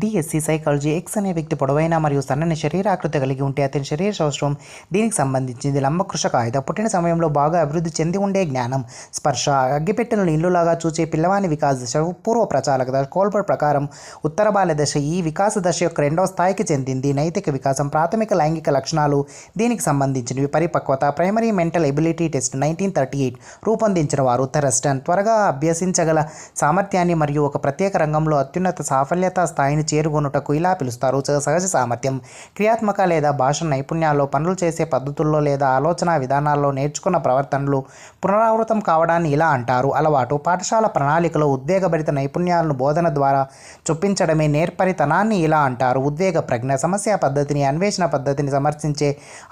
DSC psychology X అనే వ్యక్తి పొడవైన మరియు సన్నని శరీరాకృతి కలిగి ఉంటే అతని శరీర శాస్త్రం దీనికి సంబంధించింది. లంబకృషకాయుధ పుట్టిన సమయంలో బాగా అభివృద్ధి చెంది ఉండే జ్ఞానం, స్పర్శ, అగ్గిపెట్టెలను ఇల్లులాగా చూచే పిల్లవాని వికాస దశ, పూర్వ ప్రచాలక దశ, కోల్బర్ట్ ప్రకారం ఉత్తర బాల్య దశ ఈ వికాస దశ యొక్క రెండవ స్థాయికి చెందింది. నైతిక వికాసం, ప్రాథమిక లైంగిక లక్షణాలు దీనికి సంబంధించినవి. పరిపక్వత, ప్రైమరీ మెంటల్ ఎబిలిటీ టెస్ట్ 1938 రూపొందించిన వారు థరస్టన్. త్వరగా అభ్యసించగల సామర్థ్యాన్ని మరియు ఒక ప్రత్యేక రంగంలో అత్యున్నత సాఫల్యత స్థాయిని చేరుకొనుటకు ఇలా పిలుస్తారు. సహజ సామర్థ్యం, క్రియాత్మక లేదా భాష నైపుణ్యాల్లో, పనులు చేసే పద్ధతుల్లో లేదా ఆలోచన విధానాల్లో నేర్చుకున్న ప్రవర్తనలు పునరావృతం కావడాన్ని ఇలా అంటారు. అలవాటు, పాఠశాల ప్రణాళికలో ఉద్వేగభరిత నైపుణ్యాలను బోధన ద్వారా చొప్పించడమే నేర్పరితనాన్ని ఇలా అంటారు. ఉద్వేగ ప్రజ్ఞ, సమస్య పద్ధతిని, అన్వేషణ పద్ధతిని సమర్థించే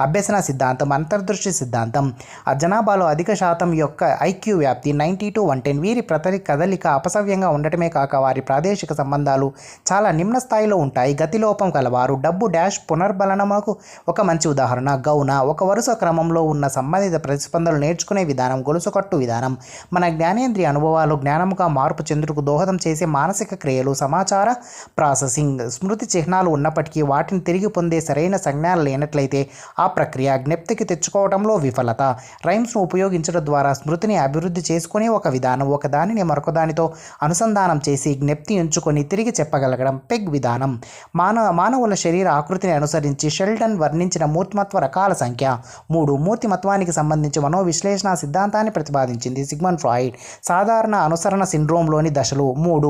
అభ్యసన సిద్ధాంతం, అంతర్దృష్టి సిద్ధాంతం. ఆ జనాభాలో అధిక శాతం యొక్క ఐక్యూ వ్యాప్తి 90 to 110. వీరి ప్రతి కదలిక అపసవ్యంగా ఉండటమే కాక వారి ప్రాదేశిక సంబంధాలు చాలా నిమ్న స్థాయిలో ఉంటాయి. గతిలోపం కలవారు. డబ్బు డాష్ పునర్బలనములకు ఒక మంచి ఉదాహరణ. గౌన, ఒక వరుస క్రమంలో ఉన్న సంబంధిత ప్రతిస్పందనలు నేర్చుకునే విధానం, గొలుసుకట్టు విధానం. మన జ్ఞానేంద్రియ అనుభవాలు జ్ఞానముగా మార్పు చెందుటకు దోహదం చేసే మానసిక క్రియలు, సమాచార ప్రాసెసింగ్. స్మృతి చిహ్నాలు ఉన్నప్పటికీ వాటిని తిరిగి పొందే సరైన సంజ్ఞాలు లేనట్లయితే ఆ ప్రక్రియ జ్ఞప్తికి తెచ్చుకోవడంలో విఫలత. రైమ్స్ను ఉపయోగించడం ద్వారా స్మృతిని అభివృద్ధి చేసుకునే ఒక విధానం, ఒక దానిని మరొక దానితో అనుసంధానం చేసి జ్ఞప్తి ఉంచుకొని తిరిగి చెప్పగలగడం. పెగ్ విధానం, మానవుల శరీర ఆకృతిని అనుసరించి షెల్డన్ వర్ణించిన మూర్తిమత్వ రకాల సంఖ్య 3. మూర్తిమత్వానికి సంబంధించి మనోవిశ్లేషణ సిద్ధాంతాన్ని ప్రతిపాదించింది సిగ్మండ్ ఫ్రాయిడ్. సాధారణ అనుసరణ సిండ్రోమ్లోని దశలు 3.